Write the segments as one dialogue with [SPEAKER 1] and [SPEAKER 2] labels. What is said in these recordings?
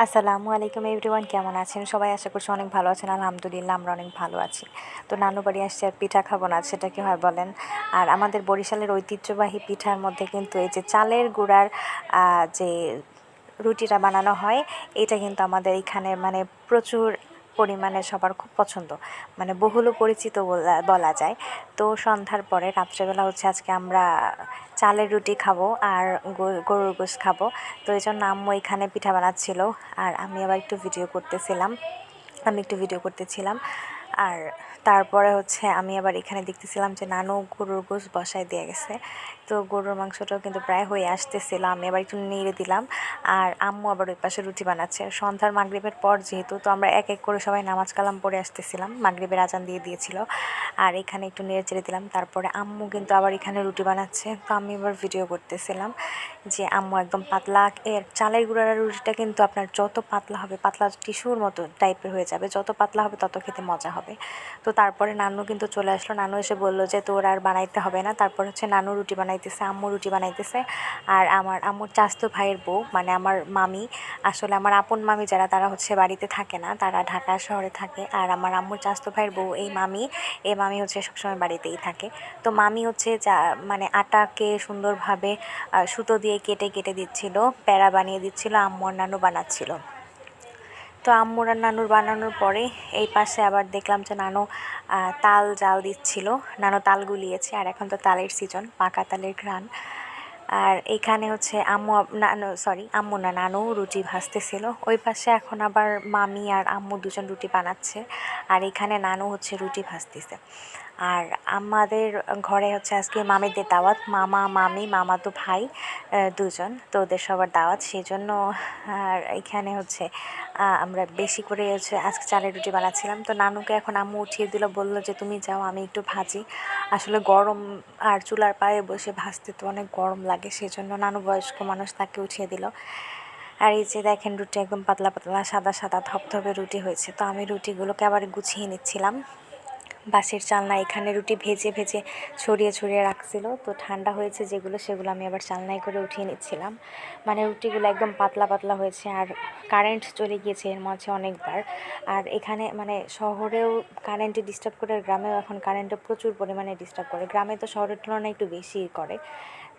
[SPEAKER 1] আসসালামু আলাইকুম এভরিওয়ান, কেমন আছেন সবাই? আশা করছি অনেক ভালো আছেন। আলহামদুলিল্লাহ আমরা অনেক ভালো আছি। তো নানু বাড়ি আসছে আর পিঠা খাবো না, সেটা কি হয় বলেন? আর আমাদের বরিশালের ঐতিহ্যবাহী পিঠার মধ্যে কিন্তু এই যে চালের গুঁড়ার যে রুটিটা বানানো হয়, এটা কিন্তু আমাদের এখানে মানে প্রচুর পরিমাণে সবার খুব পছন্দ, মানে বহুল পরিচিত বলা যায়। তো সন্ধ্যার পরে রাত্রেবেলা হচ্ছে আজকে আমরা চালের রুটি খাবো আর গরুর গোশত খাবো। তো এই জন্য আম্মু এখানে পিঠা বানাচ্ছিল আর আমি আবার একটু ভিডিও করতেছিলাম। আর তারপরে হচ্ছে আমি আবার এখানে দেখতেছিলাম যে নানু গরুর গোশত বসায় দিয়ে গেছে। তো গরুর মাংসটাও কিন্তু প্রায় হয়ে আসতেছিল, আমি আবার একটু নেড়ে দিলাম। আর আম্মু আবার ওই পাশে রুটি বানাচ্ছে। সন্ধ্যার মাগরিবের পর যেহেতু, তো আমরা এক এক করে সবাই নামাজ কালাম পড়ে আসতেছিলাম, মাগরিবের আজান দিয়ে দিয়েছিল। আর এখানে একটু নেড়ে চেড়ে দিলাম। তারপরে আম্মু কিন্তু আবার এখানে রুটি বানাচ্ছে, তো আমি এবার ভিডিও করতেছিলাম যে আম্মু একদম পাতলা, এর চালের গুঁড়ার রুটিটা কিন্তু আপনার যত পাতলা হবে, পাতলা টিস্যুর মতো টাইপের হয়ে যাবে, যত পাতলা হবে তত খেতে মজা হবে। তো তারপরে নানু কিন্তু চলে আসলো। নানু এসে বললো যে তোর আর বানাইতে হবে না। তারপর হচ্ছে নানু রুটি বানাইতেছে, আম্মু রুটি বানাইতেছে। আর আমার আম্মুর চাচাতো ভাইয়ের বউ, মানে আমার মামি, আসলে আমার আপন মামি যারা, তারা হচ্ছে বাড়িতে থাকে না, তারা ঢাকা শহরে থাকে। আর আমার আম্মুর চাচাতো ভাইয়ের বউ এই মামি হচ্ছে সবসময় বাড়িতেই থাকে। তো মামি হচ্ছে মানে আটাকে সুন্দরভাবে সুতো দিয়ে কেটে কেটে দিচ্ছিল, প্যাড়া বানিয়ে দিচ্ছিল, আম্মু আর নানু বানাচ্ছিল। তো আম্মুর আর নানুর বানানোর পরে এই পাশে আবার দেখলাম যে নানু তাল জাল দিচ্ছিল, নানু তাল গুলিয়েছে। আর এখন তো তালের সিজন, পাকা তালের ঘ্রাণ। আর এখানে হচ্ছে আম্মু না, নানু রুটি ভাজতেছিল। ওই পাশে এখন আবার মামি আর আম্মু দুজন রুটি বানাচ্ছে, আর এখানে নানু হচ্ছে রুটি ভাজতেছে। আর আমাদের ঘরে হচ্ছে আজকে মামিদের দাওয়াত, মামাতো ভাই দুজন, তো ওদের সবার দাওয়াত, সেই জন্য। আর এখানে হচ্ছে আমরা বেশি করে হচ্ছে আজকে চালের রুটি বানাচ্ছিলাম। তো নানুকে এখন আম্মু উঠিয়ে দিল, বললো যে তুমি যাও, আমি একটু ভাজি। আসলে গরম, আর চুলার পাড়ে বসে ভাজতে তো অনেক গরম লাগে, সেই জন্য নানু বয়স্ক মানুষ, তাকে উঠিয়ে দিল। আর এই যে দেখেন, রুটি একদম পাতলা পাতলা সাদা সাদা ধপধপে রুটি হয়েছে। তো আমি রুটিগুলোকে আবার গুছিয়ে নিচ্ছিলাম। বাঁশের চালনা এখানে রুটি ভেজে ভেজে ছড়িয়ে ছড়িয়ে রাখছিল, তো ঠান্ডা হয়েছে যেগুলো, সেগুলো আমি আবার চালনায় করে উঠিয়ে নিচ্ছিলাম। মানে রুটিগুলো একদম পাতলা পাতলা হয়েছে। আর কারেন্ট চলে গিয়েছে এর মাঝে অনেকবার। আর এখানে মানে শহরেও কারেন্টে ডিস্টার্ব করে, গ্রামেও এখন কারেন্টে প্রচুর পরিমাণে ডিস্টার্ব করে। গ্রামে তো শহরের তুলনায় একটু বেশিই করে।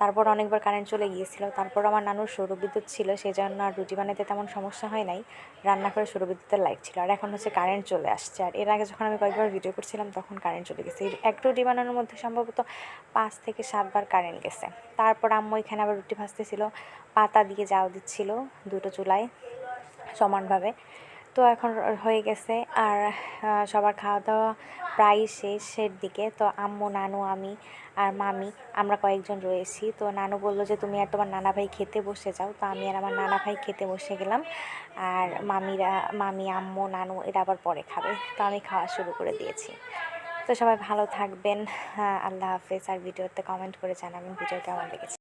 [SPEAKER 1] তারপর অনেকবার কারেন্ট চলে গিয়েছিল। তারপর আমার নানুর সৌরবিদ্যুৎ ছিল, সেই জন্য আর রুটি বানাতে তেমন সমস্যা হয় নাই, রান্নাঘরে সৌরবিদ্যুতের লাইট ছিল। আর এখন হচ্ছে কারেন্ট চলে আসছে। আর এর আগে যখন আমি কয়েকবার ভিডিও করছিলাম তখন কারেন্ট চলে গেছে। এক রুটি বানানোর মধ্যে সম্ভবত 5 থেকে 7 বার কারেন্ট গেছে। তারপর আম্মু এখানে আবার রুটি ভাজতেছিল, পাতা দিয়ে জাল দিচ্ছিল দুটো চুলায় সমানভাবে। তো এখন হয়ে গেছে। আর সবার খাওয়া দাওয়া প্রায় শেষের দিকে। তো আম্মু, নানু, আমি আর মামি, আমরা কয়েকজন রয়েছি। তো নানু বললো যে তুমি আর তোমার নানা ভাই খেতে বসে যাও। তো আমি আর আমার নানা ভাই খেতে বসে গেলাম। আর মামি, আম্মু, নানু এরা আবার পরে খাবে। তো আমি খাওয়া শুরু করে দিয়েছি। তো সবাই ভালো থাকবেন। আল্লাহ হাফেজ। আর ভিডিওতে কমেন্ট করে জানাবেন ভিডিও কেমন লেগেছে।